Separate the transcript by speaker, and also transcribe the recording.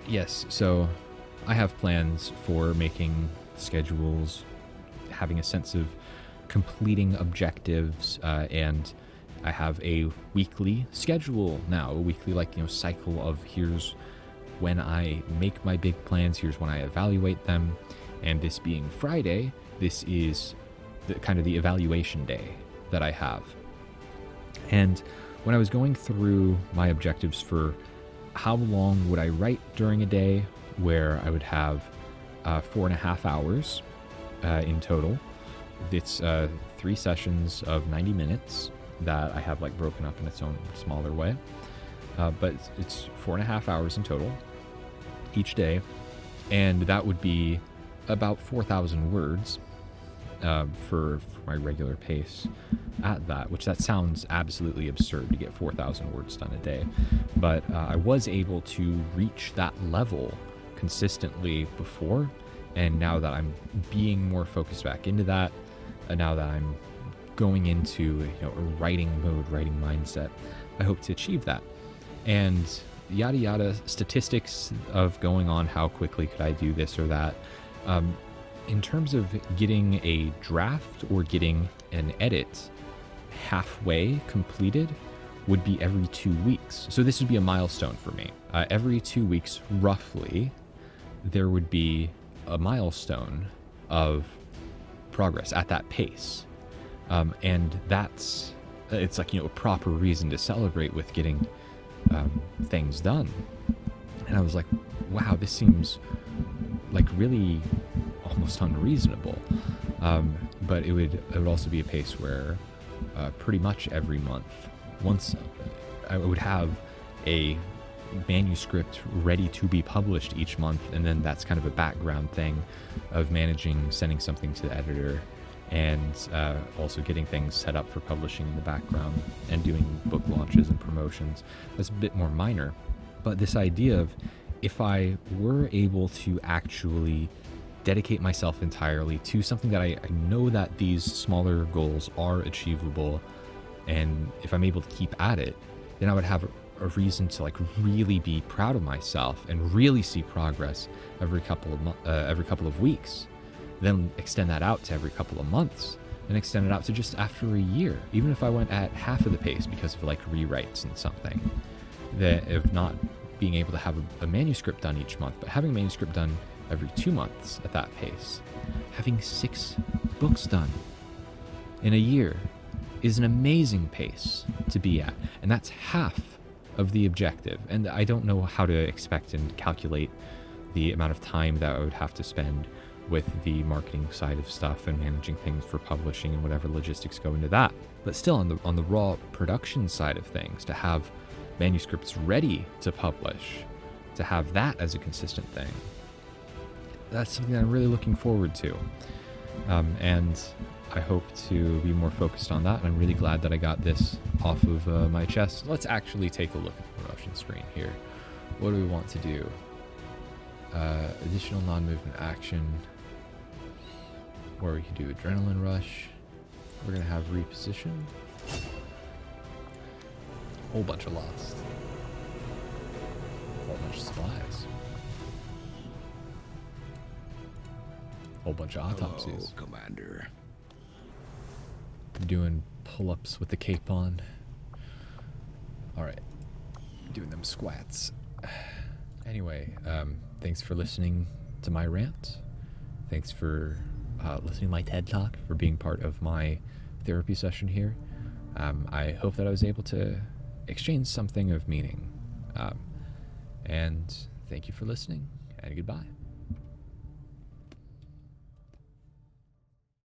Speaker 1: Yes, so I have plans for making schedules, having a sense of completing objectives, and I have a weekly schedule now, a weekly cycle of here's when I make my big plans, here's when I evaluate them, and this being Friday, this is the evaluation day that I have. And when I was going through my objectives for how long would I write during a day, where I would have 4.5 hours in total. It's 3 sessions of 90 minutes that I have broken up in its own smaller way. But it's 4.5 hours in total each day. And that would be about 4,000 words for my regular pace at that, which that sounds absolutely absurd to get 4,000 words done a day. But I was able to reach that level consistently before, and now that I'm being more focused back into that, and now that I'm going into a writing mode, writing mindset, I hope to achieve that. And yada yada statistics of going on, how quickly could I do this or that. In terms of getting a draft or getting an edit halfway completed would be every 2 weeks. So this would be a milestone for me. Every 2 weeks, roughly, there would be a milestone of progress at that pace. And it's a proper reason to celebrate with getting things done. And I was like, wow, this seems really almost unreasonable. But it would also be a pace where pretty much every month, once I would have a manuscript ready to be published each month, and then that's kind of a background thing of managing sending something to the editor and also getting things set up for publishing in the background and doing book launches and promotions. That's a bit more minor, but this idea of if I were able to actually dedicate myself entirely to something that I know that these smaller goals are achievable, and if I'm able to keep at it, then I would have a reason to really be proud of myself and really see progress every couple of weeks. Then extend that out to every couple of months, and extend it out to just after a year. Even if I went at half of the pace because of rewrites and something, that of not being able to have a manuscript done each month, but having a manuscript done every 2 months at that pace, having 6 books done in a year is an amazing pace to be at. And that's half of the objective. And I don't know how to expect and calculate the amount of time that I would have to spend with the marketing side of stuff and managing things for publishing and whatever logistics go into that. But still, on the raw production side of things, to have manuscripts ready to publish, to have that as a consistent thing, that's something I'm really looking forward to. And I hope to be more focused on that. And I'm really glad that I got this off of my chest. Let's actually take a look at the promotion screen here. What do we want to do? Additional non-movement action, or we could do adrenaline rush. We're gonna have reposition. Whole bunch of lost. Whole bunch of supplies. Whole bunch of autopsies.
Speaker 2: Hello, Commander.
Speaker 1: Doing pull-ups with the cape on. Alright. Doing them squats. Anyway, thanks for listening to my rant. Thanks for listening to my TED Talk, for being part of my therapy session here. I hope that I was able to exchange something of meaning. And thank you for listening, and goodbye.